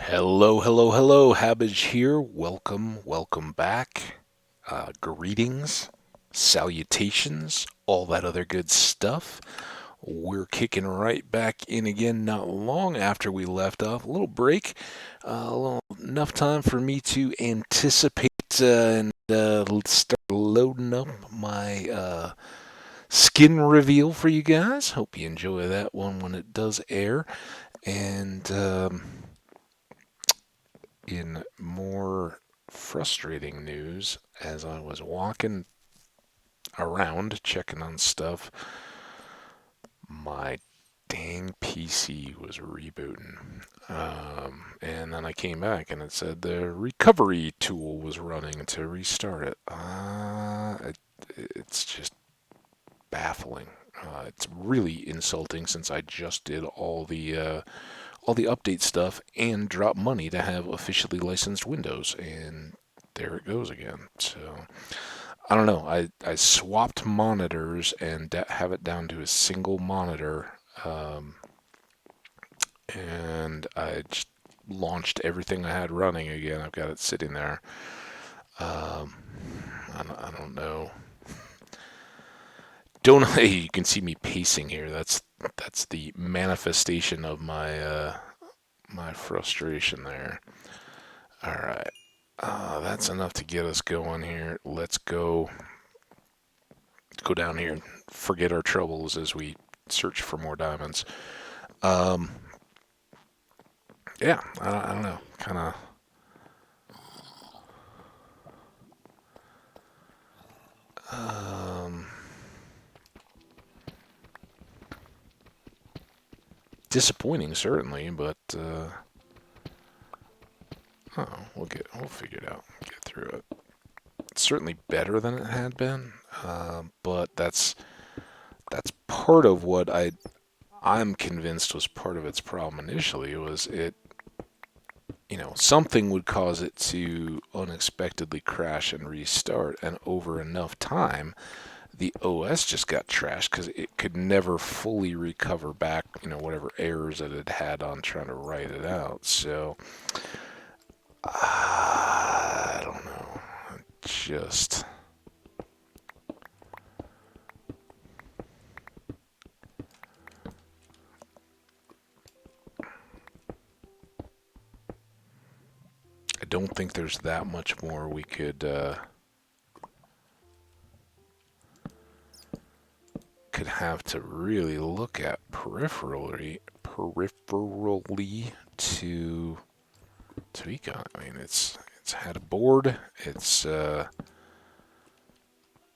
Hello, hello, hello. Hambbage here. Welcome back. Greetings, salutations, all that other good stuff. We're kicking right back in again not long after we left off. A little break, enough time for me to anticipate and start loading up my skin reveal for you guys. Hope you enjoy that one when it does air. And in more frustrating news, as I was walking around checking on stuff, my dang PC was rebooting. And then I came back and it said the recovery tool was running to restart it. It's just baffling. It's really insulting since I just did all the update stuff and drop money to have officially licensed Windows, and there it goes again. So I don't know. I swapped monitors and have it down to a single monitor, um, and I just launched everything I had running again. I've got it sitting there. Um, I don't know. Don't you can see me pacing here. That's the manifestation of my frustration there. All right. That's enough to get us going here. Let's go down here and forget our troubles as we search for more diamonds. Um, yeah, I don't know. Kind of um, disappointing, certainly, but we'll figure it out. Get through it. It's certainly better than it had been, but that's part of what I'm convinced was part of its problem initially was something would cause it to unexpectedly crash and restart, and over enough time, the OS just got trashed because it could never fully recover back, whatever errors it had had on trying to write it out. So, I don't know. Just. I don't think there's that much more we could have to really look at peripherally to econ. I mean, it's had a board. It's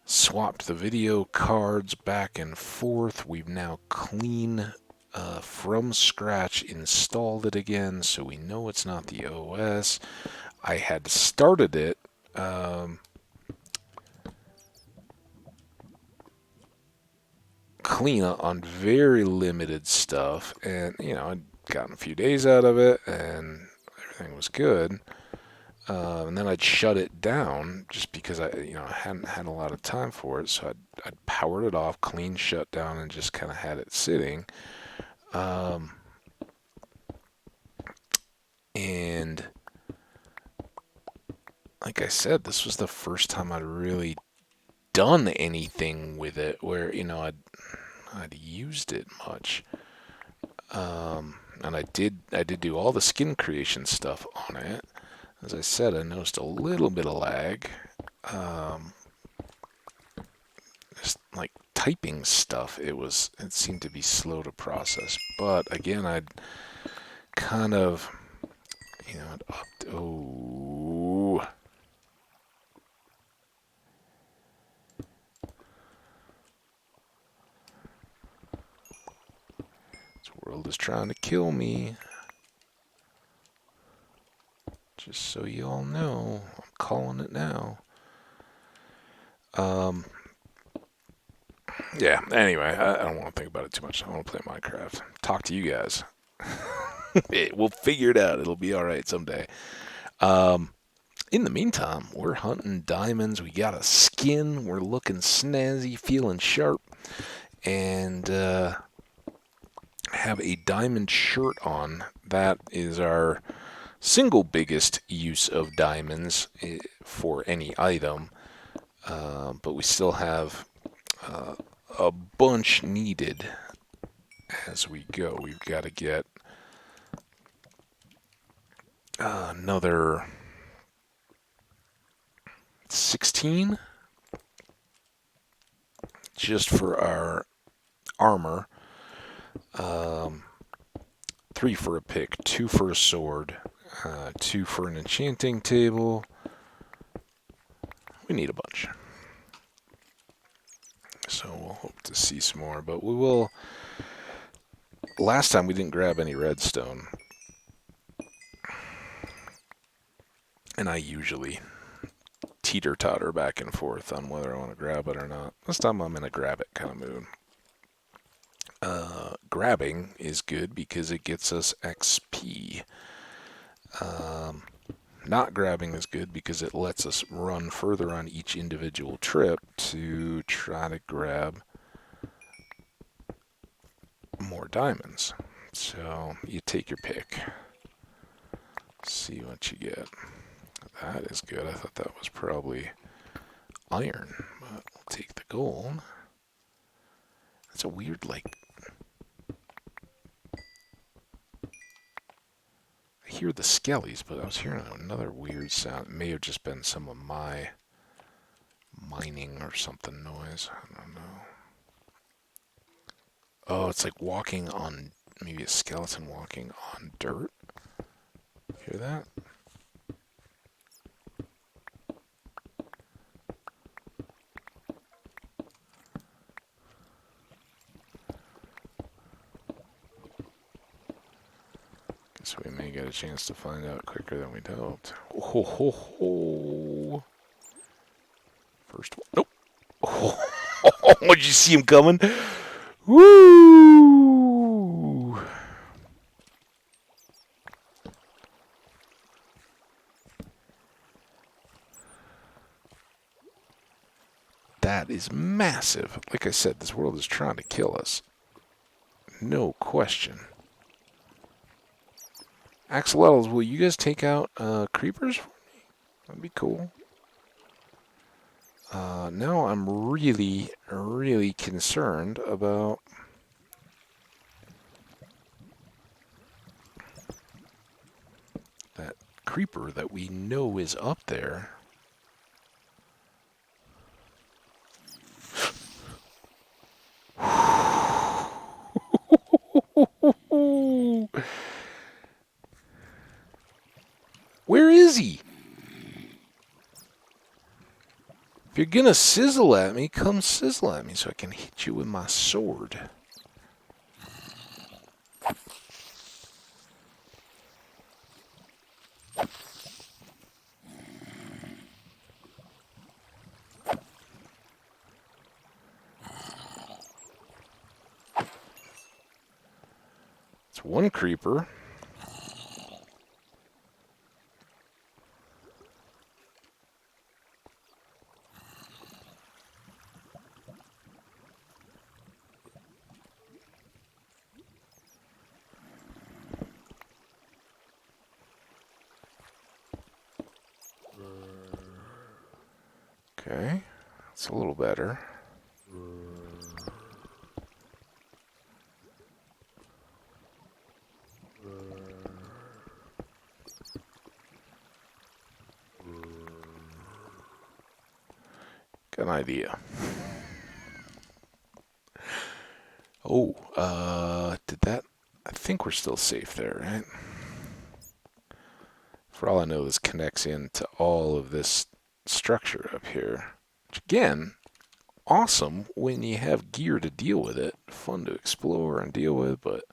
swapped the video cards back and forth. We've now clean from scratch installed it again, so we know it's not the OS. I had started it. Clean on very limited stuff, and I'd gotten a few days out of it, and everything was good. And then I'd shut it down just because I hadn't had a lot of time for it. So I'd powered it off, clean shut down, and just kind of had it sitting. Um, and like I said, this was the first time I'd really done anything with it where I'd used it much. And I did do all the skin creation stuff on it. As I said, I noticed a little bit of lag. Um, just like typing stuff, it seemed to be slow to process. But again, I'd kind of, I'd oh, this world is trying to kill me. Just so you all know, I'm calling it now. Um, yeah. Anyway, I don't want to think about it too much. I want to play Minecraft. Talk to you guys. We'll figure it out. It'll be all right someday. Um, in the meantime, we're hunting diamonds. We got a skin. We're looking snazzy, feeling sharp, and have a diamond shirt on. That is our single biggest use of diamonds for any item, but we still have a bunch needed as we go. We've got to get another 16 just for our armor. 3 for a pick, 2 for a sword, 2 for an enchanting table. We need a bunch. So we'll hope to see some more, but we will. Last time we didn't grab any redstone. And I usually teeter-totter back and forth on whether I want to grab it or not. This time I'm in a grab it kind of mood. Grabbing is good because it gets us XP. Not grabbing is good because it lets us run further on each individual trip to try to grab more diamonds. So you take your pick. See what you get. That is good. I thought that was probably iron, but we'll take the gold. That's a weird, like... I hear the skellies, but I was hearing another weird sound. It may have just been some of my mining or something noise. I don't know. Oh, it's like walking on... Maybe a skeleton walking on dirt. Hear that? Guess we may get a chance to find out quicker than we'd hoped. Oh, ho, ho, ho. First one. Nope. Oh, did you see him coming? Woo! That is massive. Like I said, this world is trying to kill us. No question. Axolotls, will you guys take out creepers for me? That'd be cool. Now I'm really, really concerned about... that creeper that we know is up there. Where is he? If you're gonna sizzle at me, come sizzle at me so I can hit you with my sword. It's one creeper. Okay, that's a little better. Got an idea. Oh, did that... I think we're still safe there, right? For all I know, this connects into all of this structure up here. Which, again, awesome when you have gear to deal with it. Fun to explore and deal with, but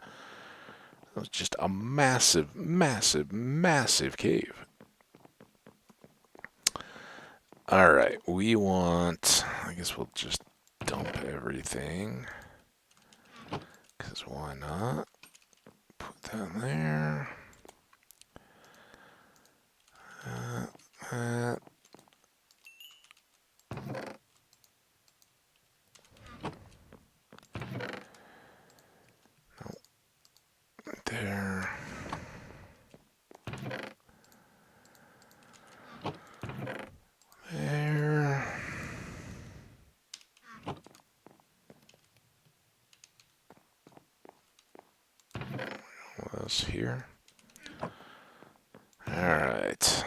it was just a massive, massive, massive cave. Alright, we want... I guess we'll just dump everything. Because why not? Put that there. That. Nope. There. this here. Alright.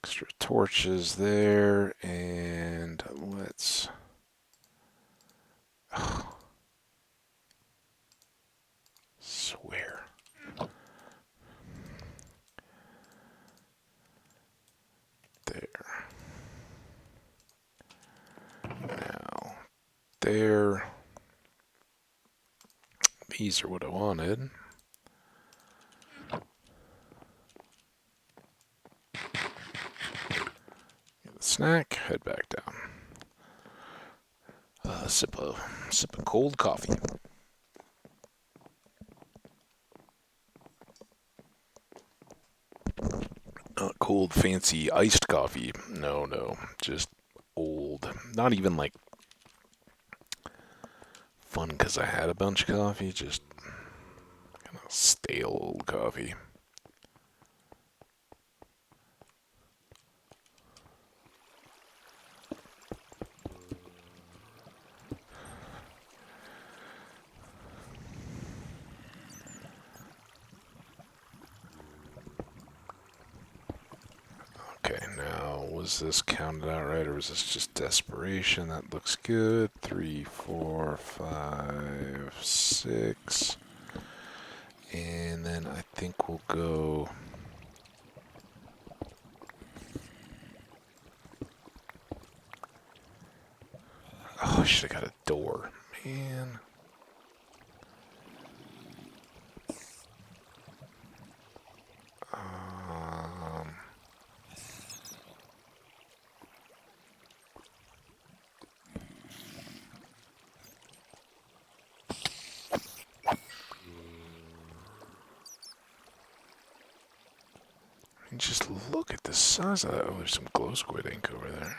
Extra torches there, and let's... Oh, swear. There. Now, there. These are what I wanted. Get a snack, head back down. Sip of cold coffee. Not cold, fancy, iced coffee. No, no. Just old. Not even like fun because I had a bunch of coffee. Just kind of stale old coffee. Okay, now, was this counted out right, or was this just desperation? That looks good. 3, 4, 5, 6. And then I think we'll go... Oh, I should have got a door. Man. Just look at the size of that. Oh, there's some glow squid ink over there.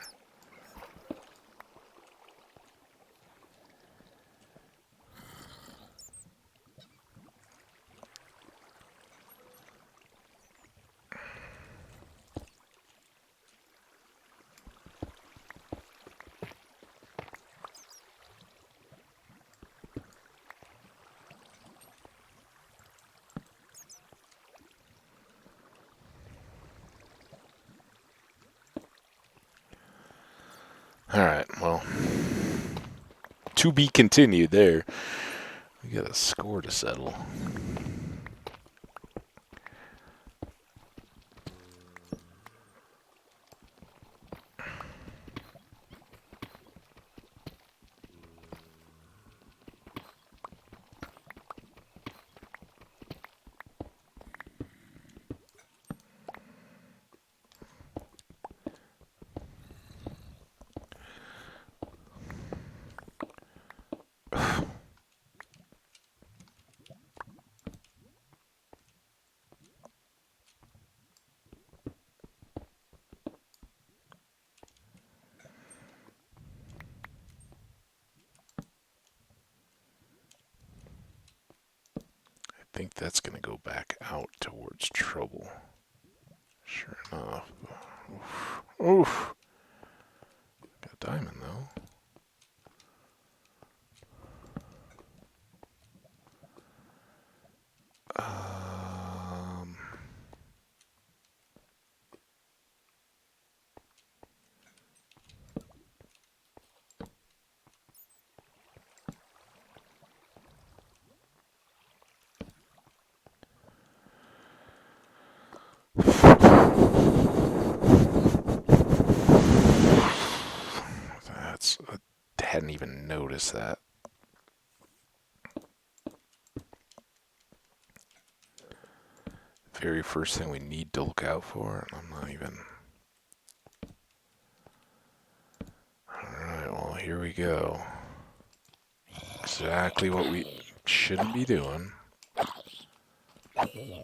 Alright, well, to be continued there. We got a score to settle. I think that's going to go back out towards trouble. Sure enough. Oof. Oof. Got a diamond, though. Um... That's... I hadn't even noticed that. Very first thing we need to look out for. I'm not even... Alright, well, here we go. Exactly what we shouldn't be doing. Oh, man.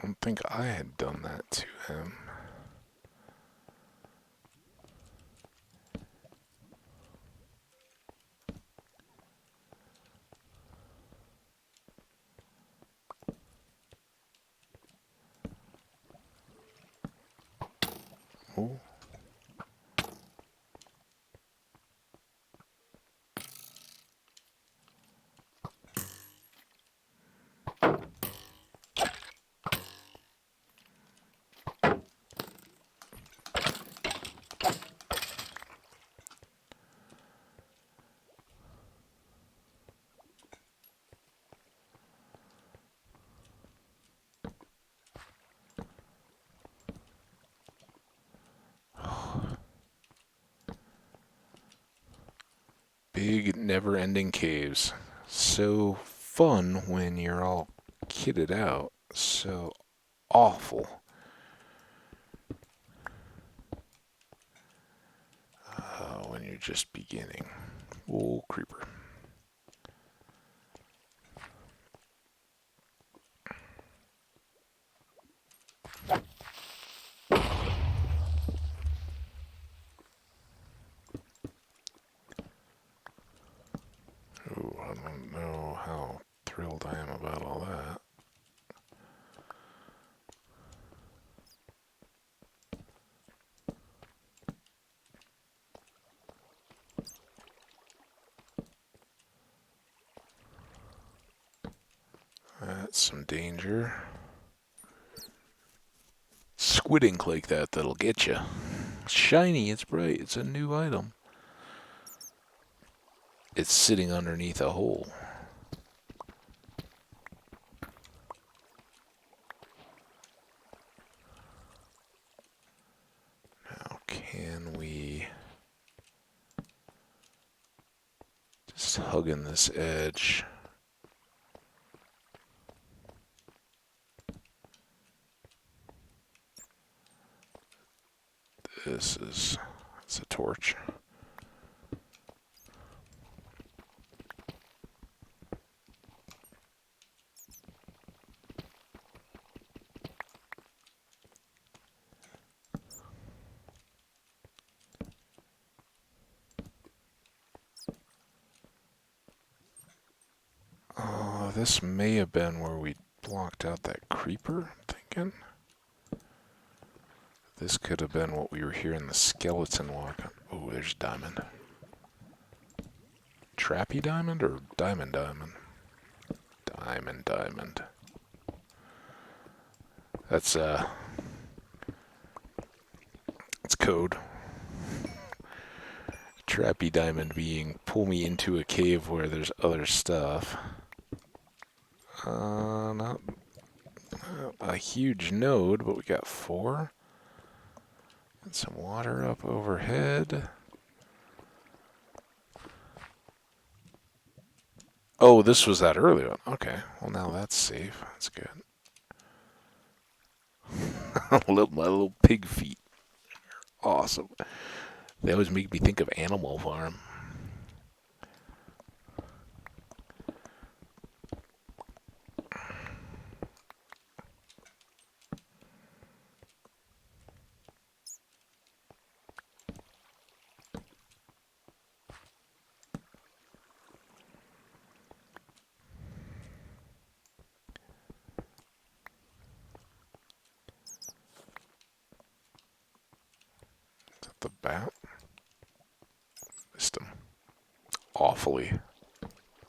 don't think I had done that to him. Oh. Big, never-ending caves. So fun when you're all kitted out. So awful when you're just beginning. Oh, creeper. Ooh, I don't know how thrilled I am about all that. That's some danger. Squid ink like that'll get you. Shiny, it's bright, it's a new item. It's sitting underneath a hole. Now, can we just hugging this edge? It's a torch. This may have been where we blocked out that creeper, I'm thinking. This could have been what we were hearing the skeleton walk on. Oh, there's diamond. Trappy diamond or diamond diamond? Diamond diamond. That's it's code. Trappy diamond being pull me into a cave where there's other stuff. Not a huge node, but we got 4. And some water up overhead. Oh, this was that early one. Okay, well now that's safe. That's good. My little pig feet. Awesome. They always make me think of Animal Farm. Is that the bat? Missed him. Awfully. I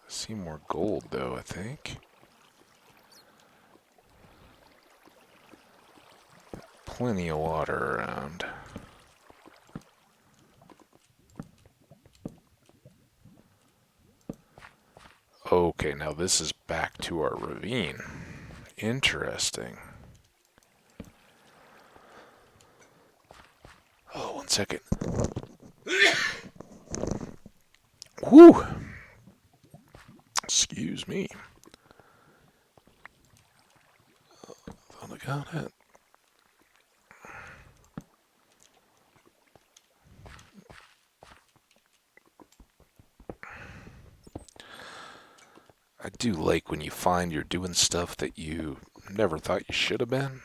see more gold though, I think. Plenty of water around. Okay, now this is back to our ravine. Interesting. Oh, 1 second. Whew. Excuse me. Thought I got it. I do like when you find you're doing stuff that you never thought you should have been.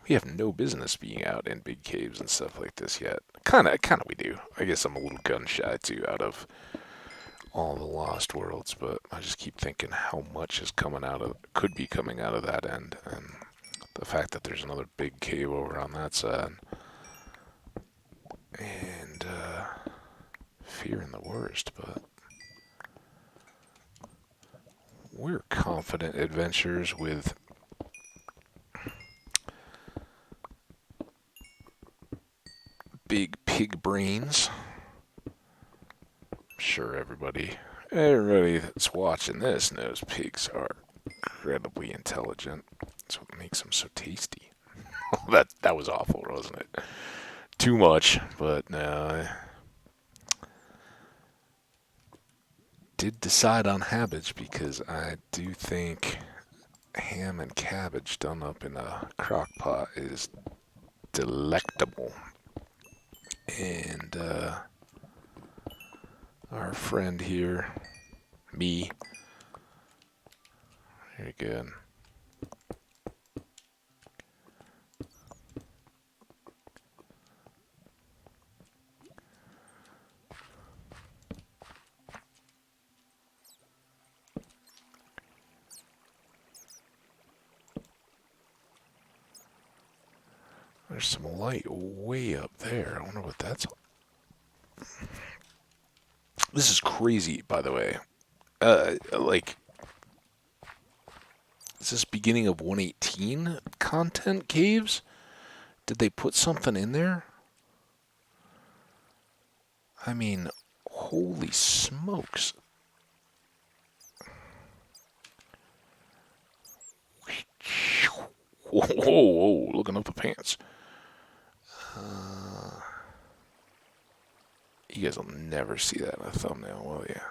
We have no business being out in big caves and stuff like this yet. Kinda we do. I guess I'm a little gun shy too out of all the Lost Worlds, but I just keep thinking how much is could be coming out of that end, and the fact that there's another big cave over on that side, and fearing the worst, but we're confident adventurers with big pig brains. I'm sure everybody that's watching this knows pigs are incredibly intelligent. That's what makes them so tasty. that was awful, wasn't it? Too much, but no. I did decide on Hambbage because I do think ham and cabbage done up in a crock pot is delectable. And our friend here, me, very good. There's some light way up there. I wonder what that's. This is crazy, by the way. Like, is this beginning of 118 content caves? Did they put something in there? I mean, holy smokes. Whoa, whoa, whoa, looking up the pants. You guys will never see that in a thumbnail, will you?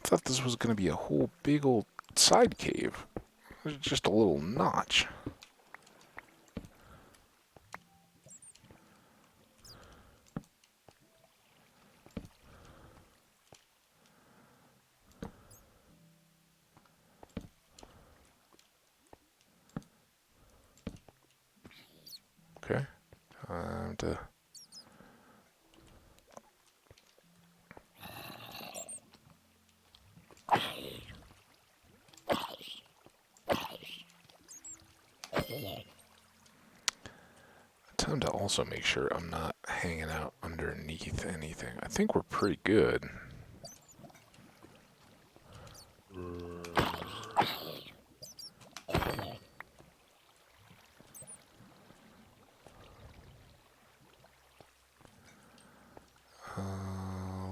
I thought this was going to be a whole big old side cave. It was just a little notch. Okay. Time to... Time to also make sure I'm not hanging out underneath anything. I think we're pretty good.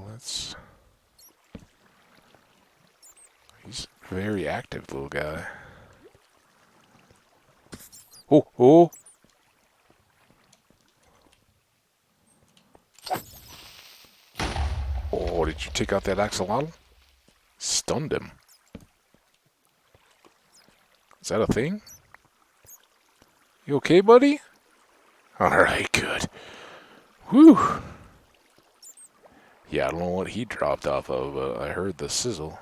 Let's... He's very active, little guy. Oh, oh! Oh, did you take out that axolotl? Stunned him. Is that a thing? You okay, buddy? Alright, good. Whew! Yeah, I don't know what he dropped off of, but I heard the sizzle.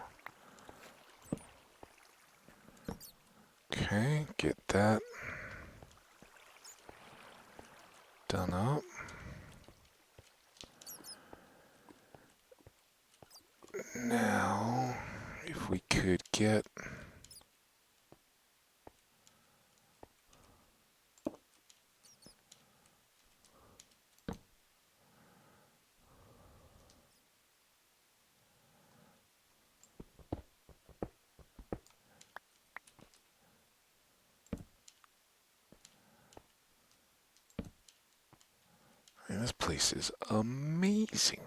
Okay, get that done up. Now, if we could get... Man, this place is amazing.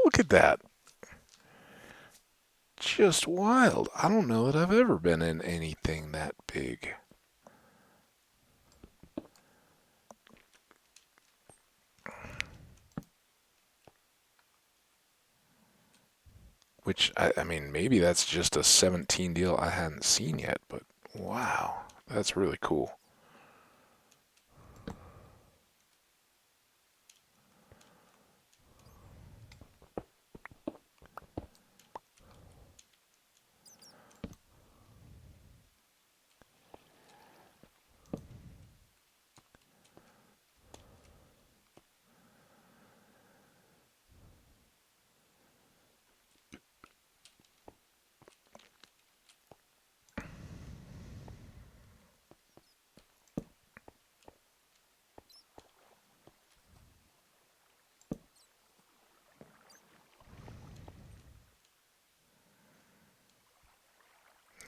Look at that. Just wild. I don't know that I've ever been in anything that big. Which, I mean, maybe that's just a 17 deal I hadn't seen yet, but wow, that's really cool.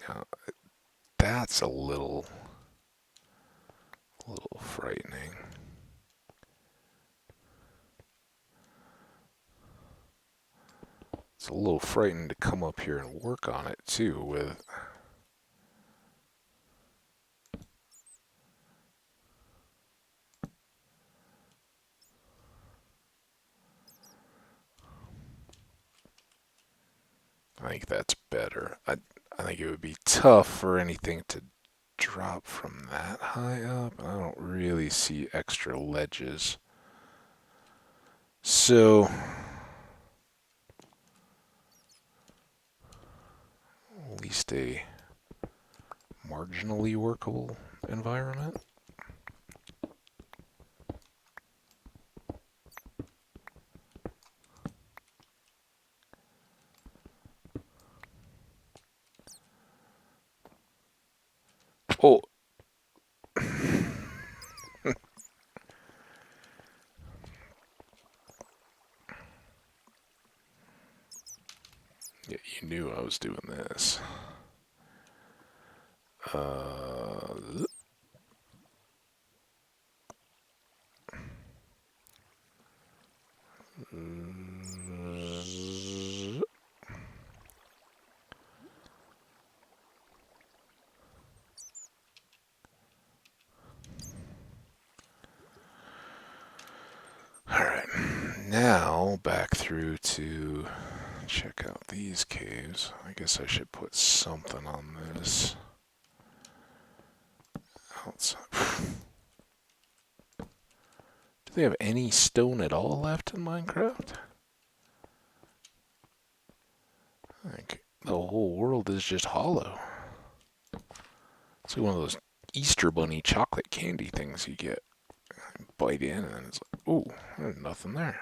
Now, that's a little frightening. It's a little frightening to come up here and work on it too with I think that's better. I think it would be tough for anything to drop from that high up. I don't really see extra ledges. So, at least a marginally workable environment. Oh, yeah, you knew I was doing this. Uh, Alright, now back through to check out these caves. I guess I should put something on this outside. Do they have any stone at all left in Minecraft? I think the whole world is just hollow. It's like one of those Easter Bunny chocolate candy things you get. Bite in and it's like, ooh, there's nothing there.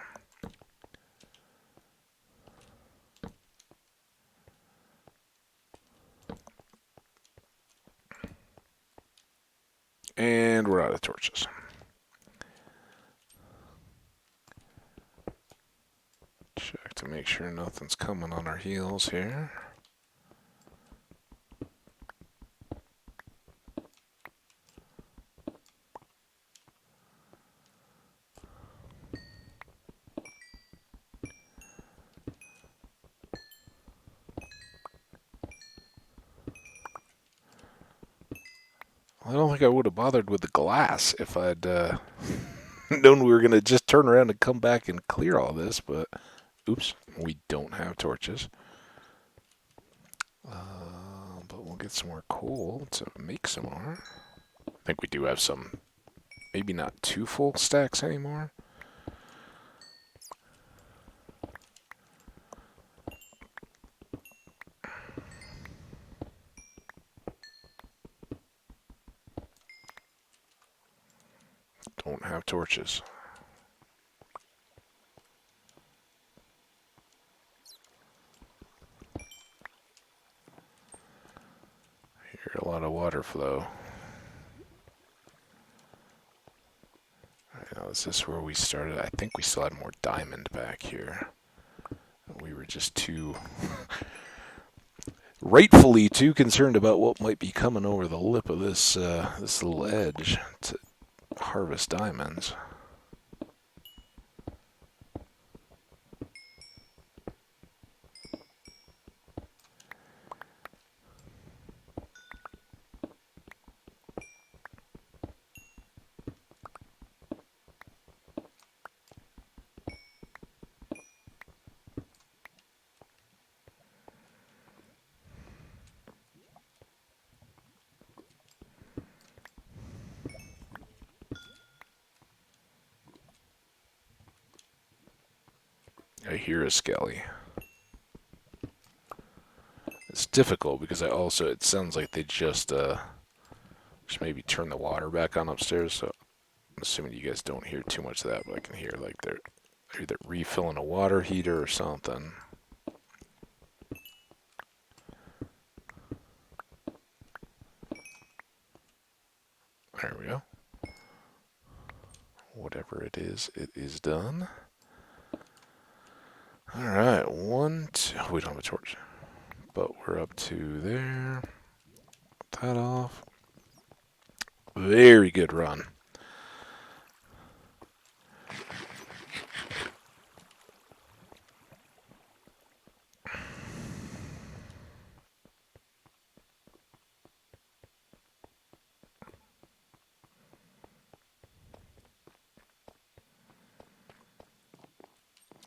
And we're out of torches. Check to make sure nothing's coming on our heels here. I don't think I would have bothered with the glass if I'd known we were going to just turn around and come back and clear all this, but oops, we don't have torches. But we'll get some more coal to make some more. I think we do have some, maybe not 2 full stacks anymore. Don't have torches. Hear a lot of water flow. Now, is this where we started? I think we still had more diamond back here. We were just rightfully too concerned about what might be coming over the lip of this little edge to harvest diamonds. I hear a skelly. It's difficult because it sounds like they just maybe turn the water back on upstairs, so I'm assuming you guys don't hear too much of that, but I can hear like they're either refilling a water heater or something. There we go. Whatever it is done. Alright, one, two. We don't have a torch. But we're up to there. Put that off. Very good run.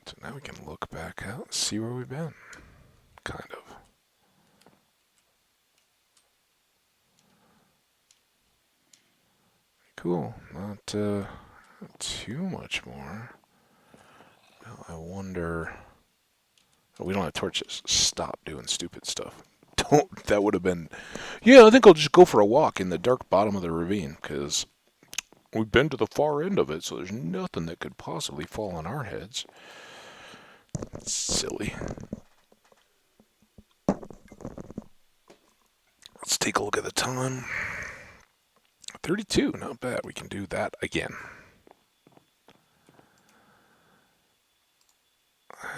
So now we can look back out and see where we've been. Kind of. Cool. Not too much more. Well, I wonder... Oh, we don't have torches. Stop doing stupid stuff. Don't. That would have been... Yeah, I think I'll just go for a walk in the dark bottom of the ravine, because we've been to the far end of it, so there's nothing that could possibly fall on our heads. That's silly. Let's take a look at the time. 32, not bad. We can do that again.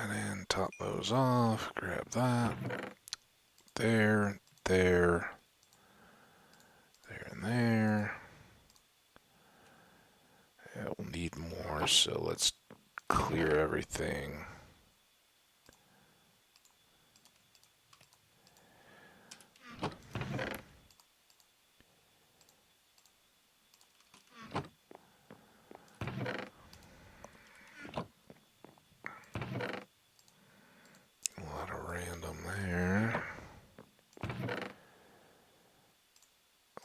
And then top those off. Grab that. There, there, there, and there. Yeah, we'll need more, so let's clear everything. A lot of random there.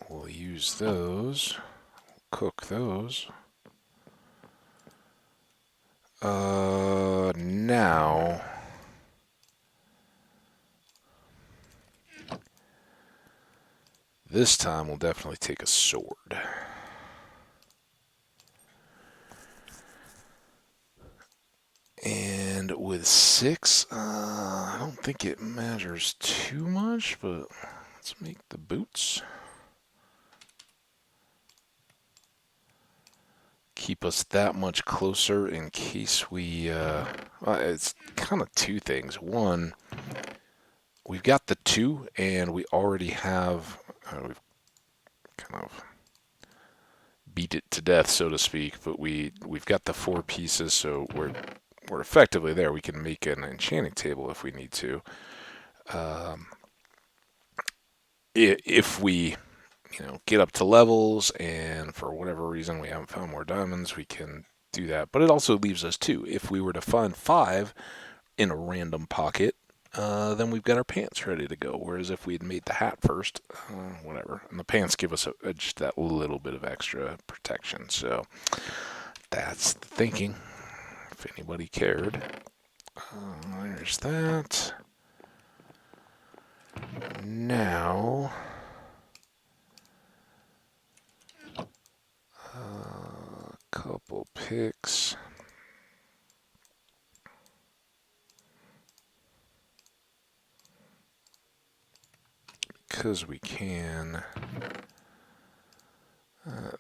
We'll use those. Cook those. Now... This time we'll definitely take a sword. And with 6, I don't think it matters too much, but let's make the boots. Keep us that much closer in case we, it's kind of two things. One, we've got the 2, and we already have, we've kind of beat it to death, so to speak, but we've got the 4 pieces, so we're effectively there. We can make an enchanting table if we need to. If we, get up to levels and for whatever reason we haven't found more diamonds, we can do that. But it also leaves us 2. If we were to find 5 in a random pocket, then we've got our pants ready to go. Whereas if we'd made the hat first, whatever. And the pants give us just that little bit of extra protection. So that's the thinking, if anybody cared. There's that. Now... couple picks. Because we can.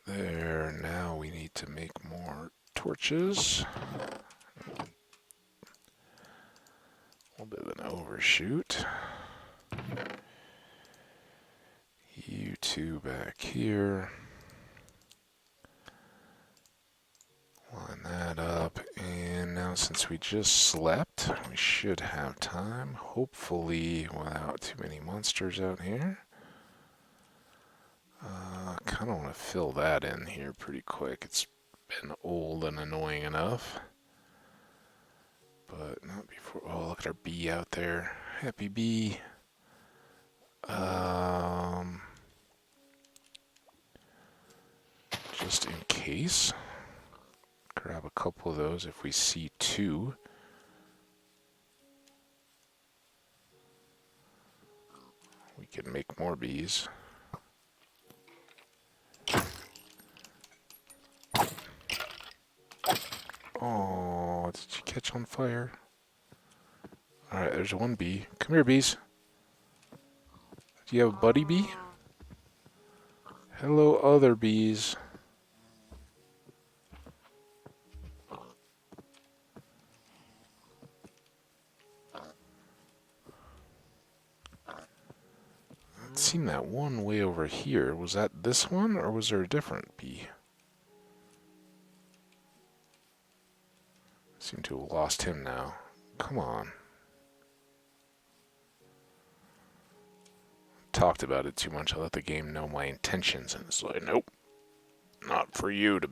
There. Now we need to make more torches. A little bit of an overshoot. You 2 back here. Line that up, and now since we just slept, we should have time, hopefully without too many monsters out here. Kind of want to fill that in here pretty quick. It's been old and annoying enough. But not before... Oh, look at our bee out there. Happy bee. Just in case. Grab a couple of those if we see 2. can make more bees. Oh, did you catch on fire? Alright, there's one bee. Come here, bees. Do you have a buddy bee? Hello, other bees. I'd seen that one way over here. Was that this one, or was there a different bee? Seem to have lost him now. Come on. Talked about it too much. I let the game know my intentions, and it's like, nope. Not for you to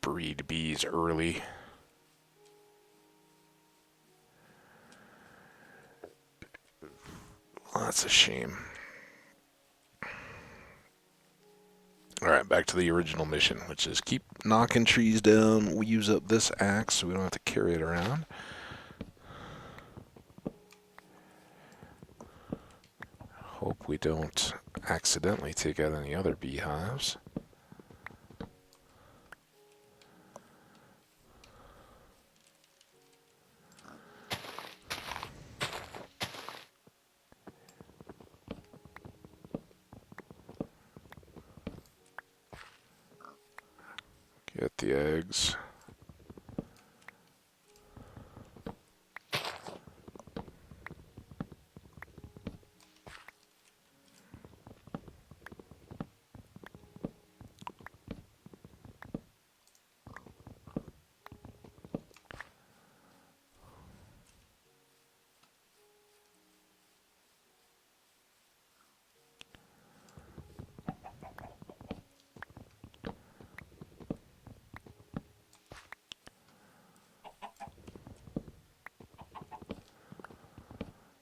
breed bees early. Well, that's a shame. Alright, back to the original mission, which is keep knocking trees down. We use up this axe so we don't have to carry it around. Hope we don't accidentally take out any other beehives. Get the eggs.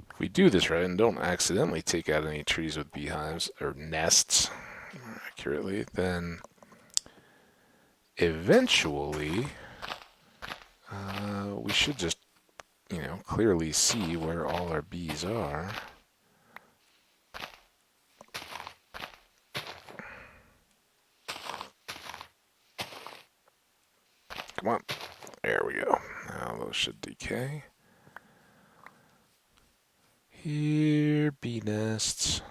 If we do this right and don't accidentally take out any trees with beehives, or nests, more accurately, then eventually we should just, clearly see where all our bees are. Come on. There we go. Now those should decay. Here, bee nests.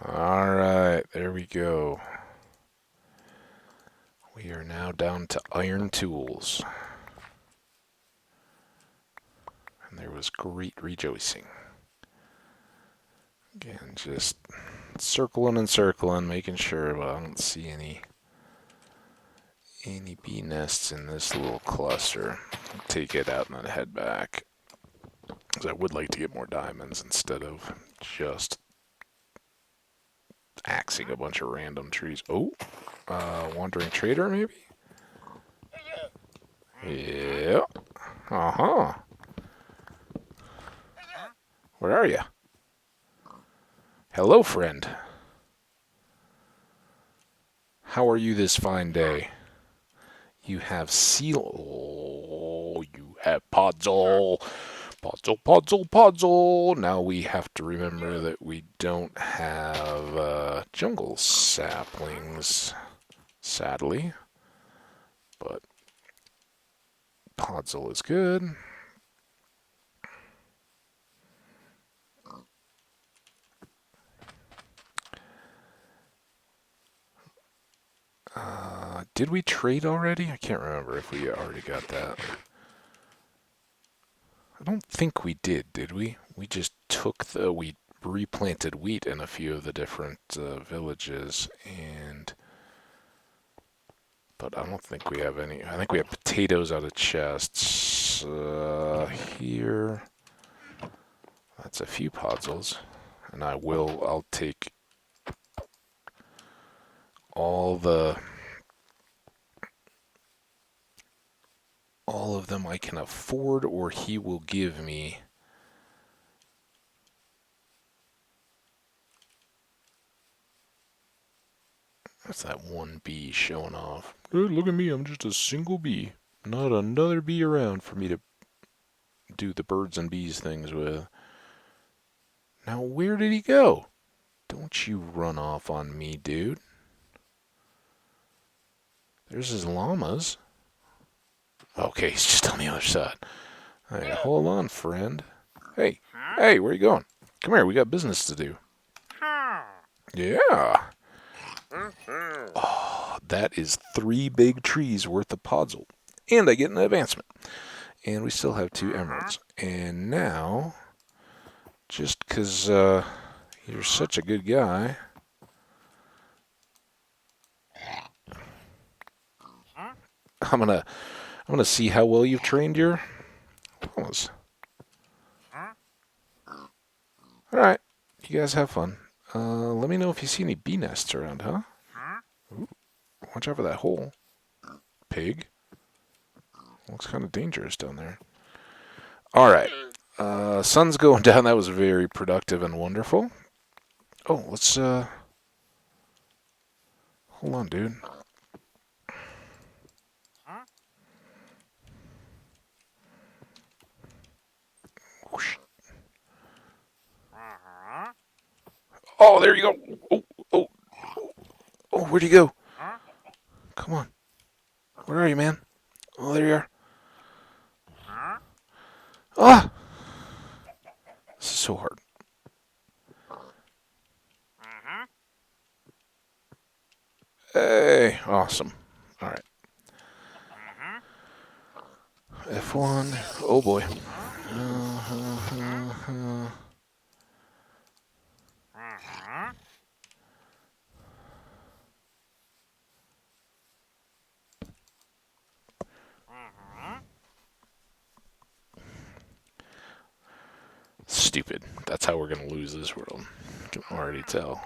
Alright, there we go. We are now down to iron tools. And there was great rejoicing. Again, just circling and circling, making sure, but I don't see any bee nests in this little cluster. I'll take it out and then head back. Because I would like to get more diamonds instead of just axing a bunch of random trees. Oh, wandering trader maybe? Yeah. Uh-huh. Where are you? Hello, friend. How are you this fine day? You have seal. Oh, you have Podzol. Podzol, Podzol, Podzol. Now we have to remember that we don't have jungle saplings, sadly. But Podzol is good. Did we trade already? I can't remember if we already got that. I don't think we did we? We just we replanted wheat in a few of the different villages, but I don't think we have any. I think we have potatoes out of chests here. That's a few podzels, and I'll take all the of them I can afford, or he will give me... That's that one bee showing off. Hey, look at me, I'm just a single bee. Not another bee around for me to do the birds and bees things with. Now, where did he go? Don't you run off on me, dude. There's his llamas. Okay, he's just on the other side. Hey, hold on, friend. Hey, hey, where you going? Come here, we got business to do. Yeah. Oh, that is 3 big trees worth of podzol. And I get an advancement. And we still have 2 emeralds. And now, just because you're such a good guy, I'm gonna see how well you've trained your llamas. All right, you guys have fun. Let me know if you see any bee nests around, huh? Ooh, watch out for that hole, pig. Looks kind of dangerous down there. All right, sun's going down. That was very productive and wonderful. Oh, let's hold on, dude. Whoosh. Oh, there you go. Oh, oh, oh, where'd you go? Come on. Where are you, man? Oh, there you are. Ah! This is so hard. Hey, awesome. All right. F1. Oh, boy. Stupid. That's how we're going to lose this world. I can already tell.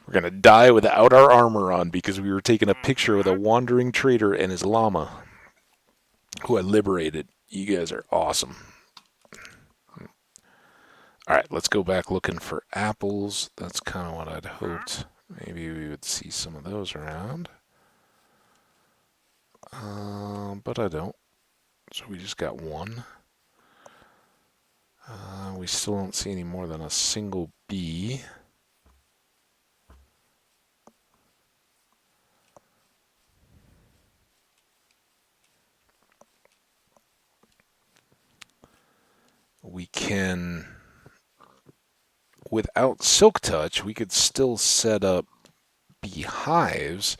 We're gonna die without our armor on because we were taking a picture with a wandering trader and his llama, who I liberated. You guys are awesome. All right, let's go back looking for apples. That's kind of what I'd hoped. Maybe we would see some of those around. But I don't. So we just got one. We still don't see any more than a single bee. We can, without Silk Touch, we could still set up beehives.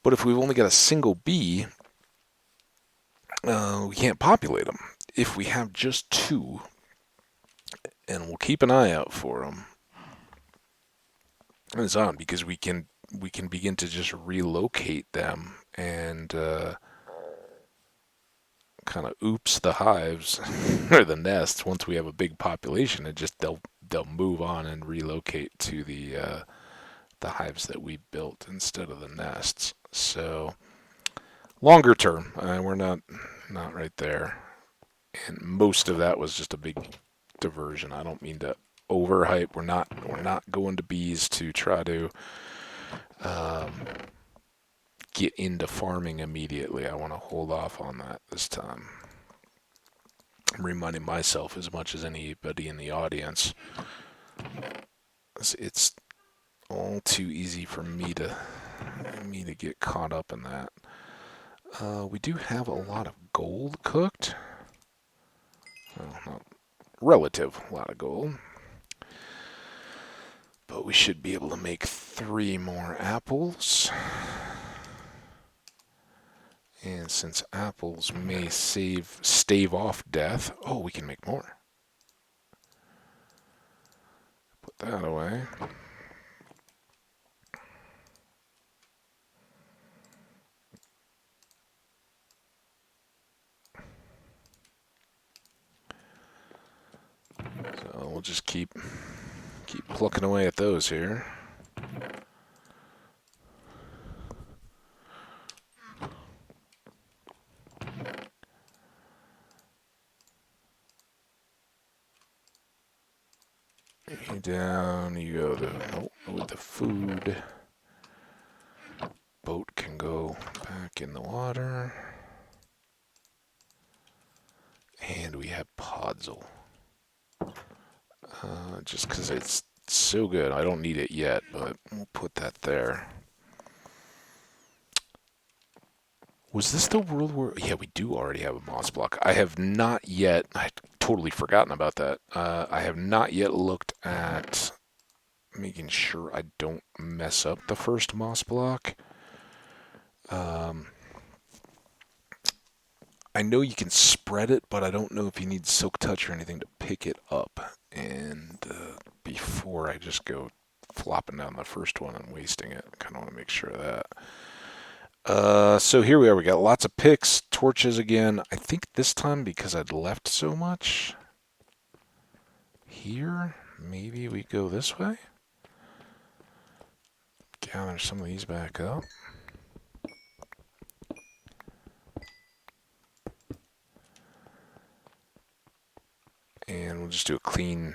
But if we've only got a single bee, we can't populate them. If we have just 2, and we'll keep an eye out for them, and it's on because we can begin to just relocate them and kind of oops the hives or the nests. Once we have a big population, and just they'll move on and relocate to the hives that we built instead of the nests. So longer term, we're not right there, and most of that was just a big diversion. I don't mean to overhype. We're not going to bees to try to get into farming immediately. I want to hold off on that this time. I'm reminding myself as much as anybody in the audience. It's all too easy for me to get caught up in that. We do have a lot of gold cooked. Well, not relative lot of gold. But we should be able to make 3 more apples. And since apples may stave off death, oh, we can make more. Put that away. So we'll just keep plucking away at those here. Down you go. Nope, with the food. Boat can go back in the water. And we have Podzol. Just because it's so good. I don't need it yet, but we'll put that there. Was this the world where... Yeah, we do already have a moss block. I have not yet... I'd totally forgotten about that. I have not yet looked at making sure I don't mess up the first moss block. I know you can spread it, but I don't know if you need silk touch or anything to pick it up. And before I just go flopping down the first one and wasting it, I kind of want to make sure of that. So here we are. We got lots of picks, torches again. I think this time because I'd left so much here, maybe we go this way. Gather some of these back up. And we'll just do a clean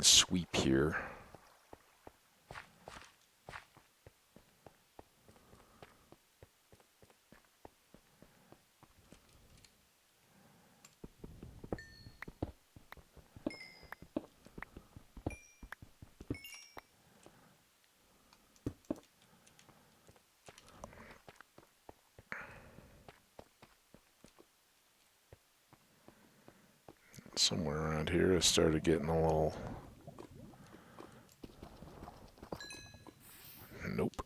sweep here. Somewhere around here, I started getting a little... Nope.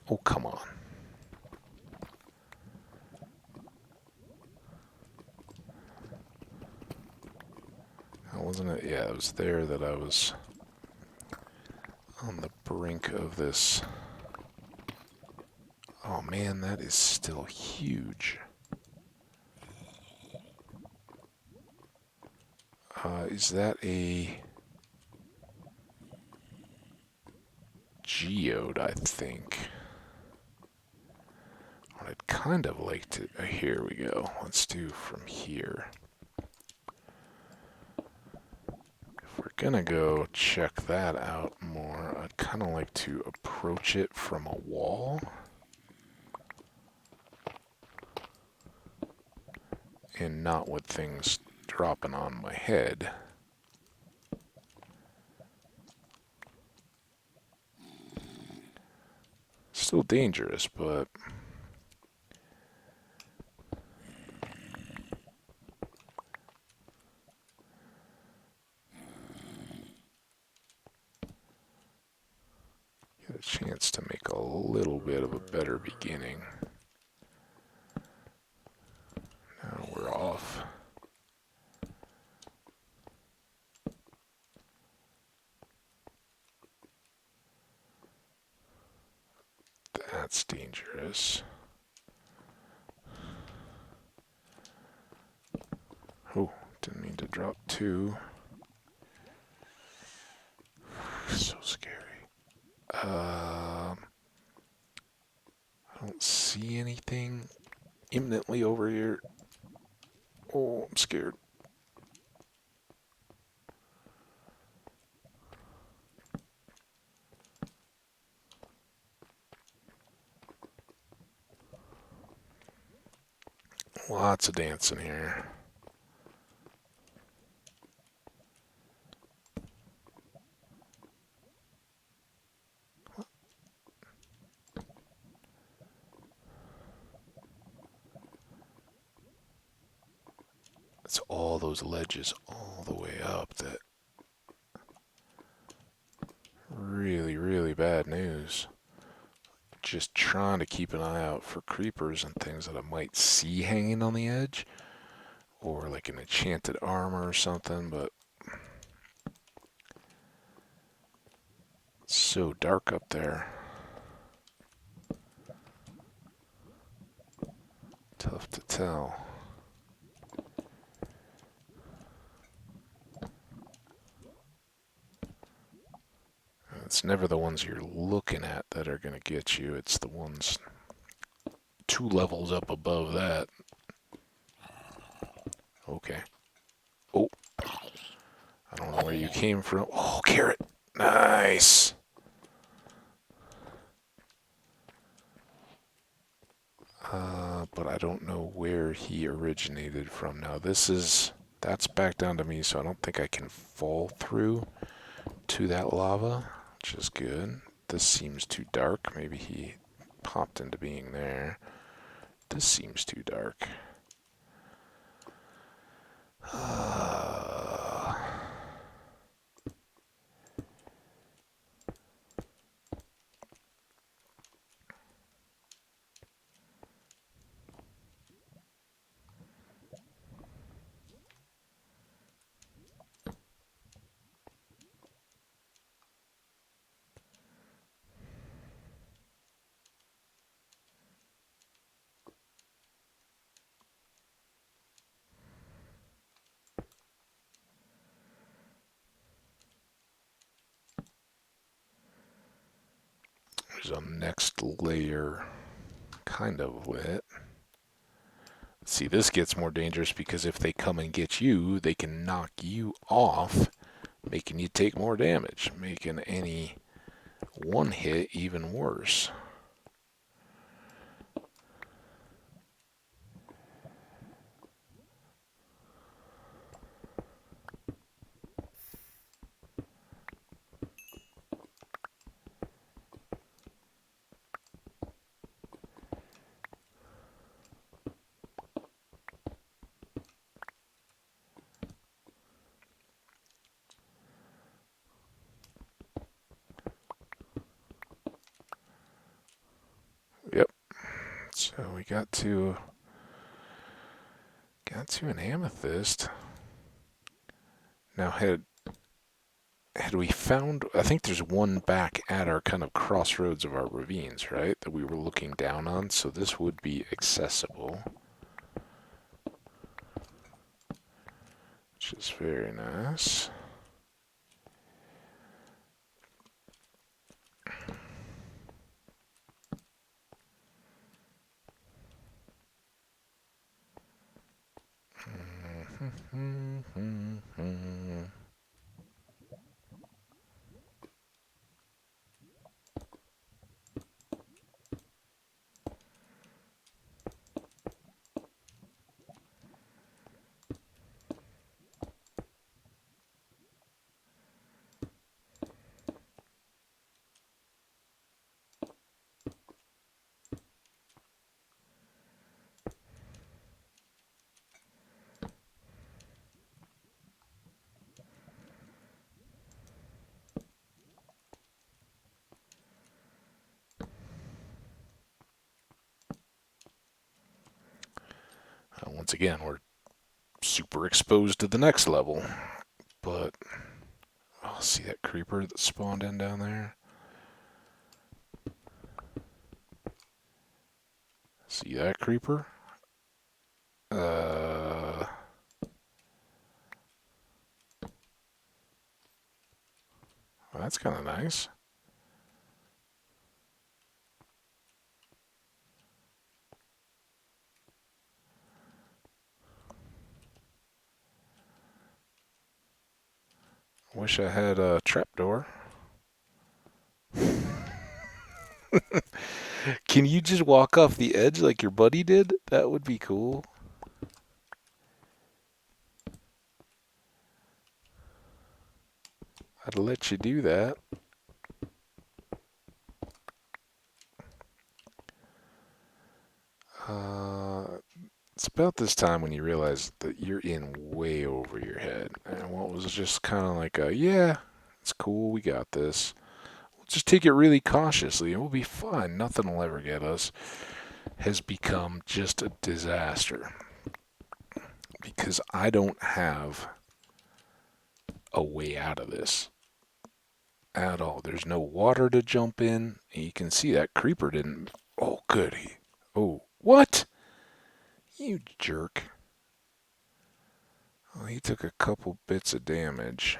Oh, come on. Wasn't it? Yeah, it was there that I was on the brink of this. Oh man, that is still huge. Is that a geode, I think? What I'd kind of like to... here we go. Let's do from here. If we're gonna go check that out more, I'd kind of like to approach it from a wall. And not with things dropping on my head. Still dangerous, but... get a chance to make a little bit of a better beginning. Now we're off. That's dangerous. Oh, didn't mean to drop two. So scary. I don't see anything imminently over here. Oh, I'm scared. Lots of dancing here. It's all those ledges all the way up that... really, really bad news. Just trying to keep an eye out for creepers and things that I might see hanging on the edge. Or like an enchanted armor or something, but... it's so dark up there. Tough to tell. It's never the ones you're looking at that are going to get you. It's the ones 2 levels up above that. Okay. Oh. don't know where you came from. Oh, carrot. Nice. But I don't know where he originated from. Now that's back down to me, so I don't think I can fall through to that lava, which is good. This seems too dark. Maybe he popped into being there. This seems too dark. There's a next layer kind of lit. See, this gets more dangerous because if they come and get you, they can knock you off, making you take more damage, making any one hit even worse. Yep. So we got to an amethyst. Now had we found, I think there's one back at our kind of crossroads of our ravines, right? That we were looking down on, so this would be accessible. Which is very nice. Once again, we're super exposed to the next level. But, oh, see that creeper that spawned in down there? See that creeper? Well, that's kind of nice. Wish I had a trapdoor. Can you just walk off the edge like your buddy did? That would be cool. I'd let you do that. It's about this time when you realize that you're in way over your head. And what was just kind of like yeah, it's cool, we got this. We'll just take it really cautiously and we'll be fine. Nothing will ever get us. Has become just a disaster. Because I don't have a way out of this at all. There's no water to jump in. And you can see that creeper didn't. Oh, good. Oh, what? You jerk. Well, he took a couple bits of damage.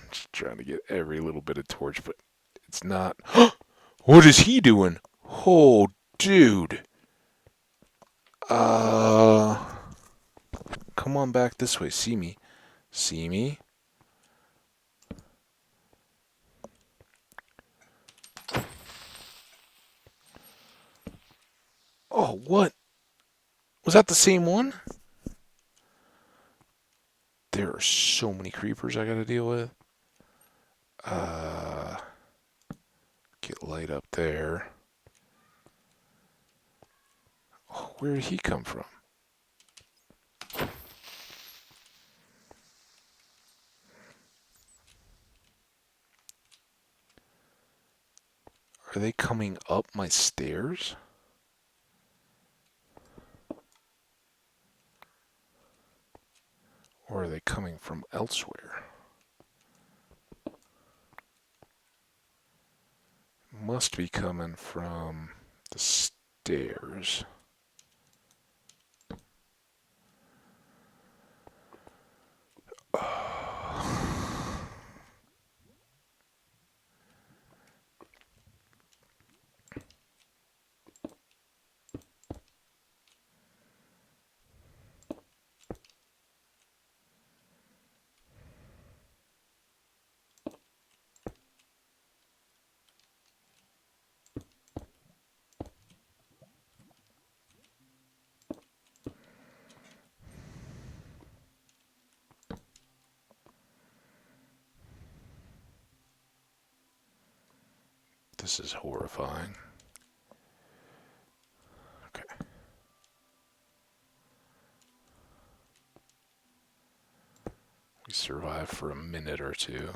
Just trying to get every little bit of torch, but it's not. What is he doing? Oh, dude. Come come on back this way. See me. See me. Oh, what? Was that the same one? There are so many creepers I gotta deal with. Uh, get light up there. Oh, where did he come from? Are they coming up my stairs? Or are they coming from elsewhere? Must be coming from the stairs. This is horrifying. Okay. We survived for a minute or two.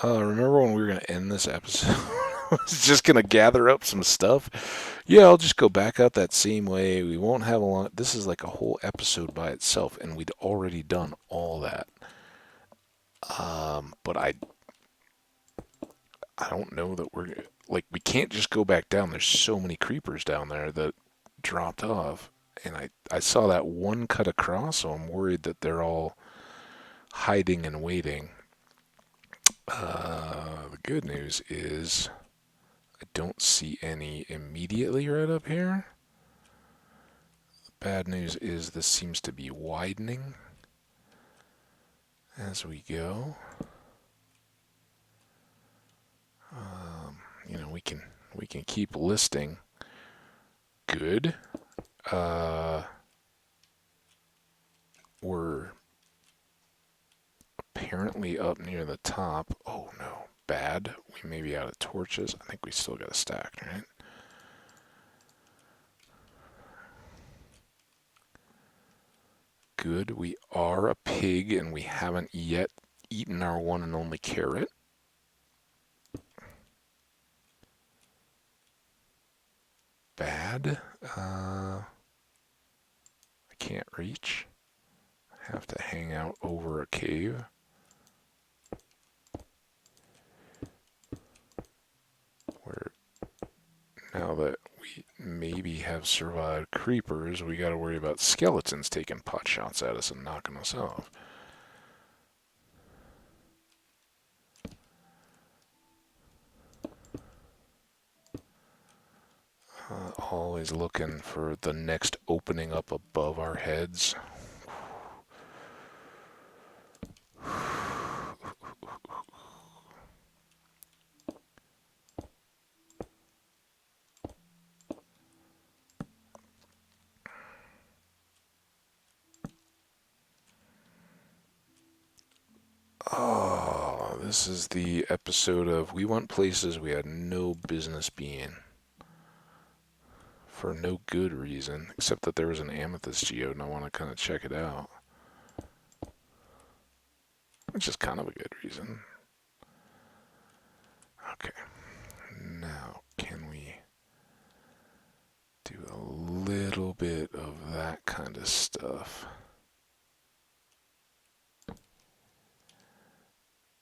Remember when we were going to end this episode? I was just going to gather up some stuff. Yeah, I'll just go back out that same way. We won't have a long... This is like a whole episode by itself, and we'd already done all that. But I don't know that we're... Like, we can't just go back down. There's so many creepers down there that dropped off. And I saw that one cut across, so I'm worried that they're all hiding and waiting. The good news is I don't see any immediately right up here. The bad news is this seems to be widening as we go. You know, we can keep listing. Good. We're apparently up near the top. Oh no, bad. We may be out of torches. I think we still got a stack, right? Good. We are a pig and we haven't yet eaten our one and only carrot. Bad. I can't reach. I have to hang out over a cave. Where now that we maybe have survived creepers, we gotta worry about skeletons taking pot shots at us and knocking us off. Always looking for the next opening up above our heads. Oh, this is the episode of we went places we had no business being. For no good reason, except that there was an amethyst geode and I want to kind of check it out. Which is kind of a good reason. Okay. Now, can we do a little bit of that kind of stuff?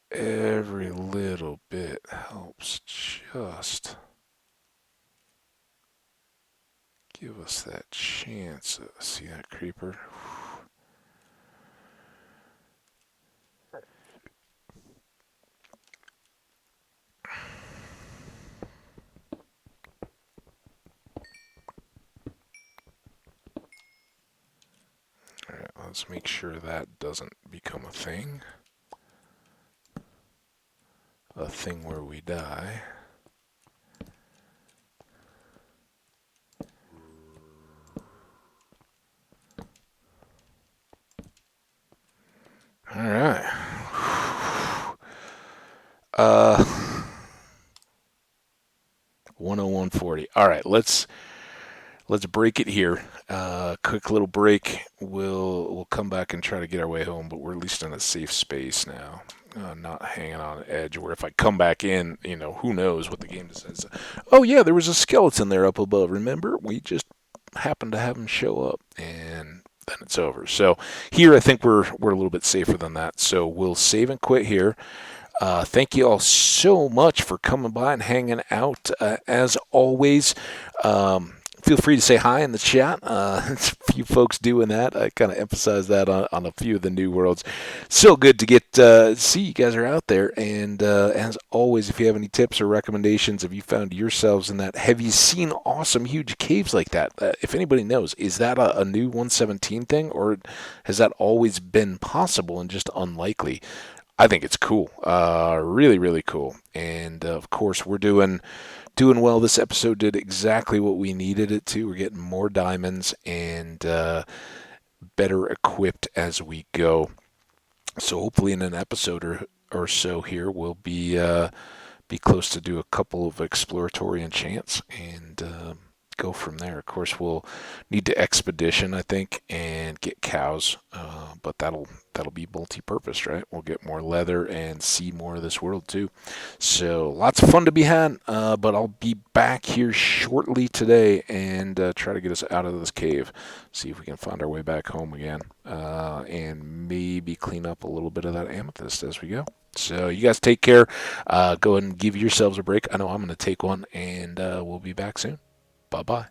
Every little bit helps just give us that chance. See that creeper? Let's make sure that doesn't become a thing. A thing where we die. All right. 101.40. All right, let's break it here. Quick little break. We'll come back and try to get our way home, but we're at least in a safe space now. Not hanging on the edge where if I come back in, who knows what the game decides. Oh yeah, there was a skeleton there up above. Remember? We just happened to have him show up, and then it's over. So here, I think we're a little bit safer than that. So we'll save and quit here. Thank you all so much for coming by and hanging out. As always, feel free to say hi in the chat. There's a few folks doing that. I kind of emphasize that on a few of the new worlds. So good to get see you guys are out there. And as always, if you have any tips or recommendations, if you found yourselves in that, have you seen awesome, huge caves like that? If anybody knows, is that a new 117 thing, or has that always been possible and just unlikely? I think it's cool. Really, really cool. And of course, we're doing well. This episode did exactly what we needed it to. We're getting more diamonds and better equipped as we go. So hopefully, in an episode or so here, we'll be close to do a couple of exploratory enchants and go from there. Of course, we'll need to expedition, I think, and get cows, but that'll be multi-purpose, right? We'll get more leather and see more of this world too. So lots of fun to be had, but I'll be back here shortly today and try to get us out of this cave, see if we can find our way back home again, and maybe clean up a little bit of that amethyst as we go. So you guys take care. Go ahead and give yourselves a break. I know I'm going to take one, and we'll be back soon. Bye-bye.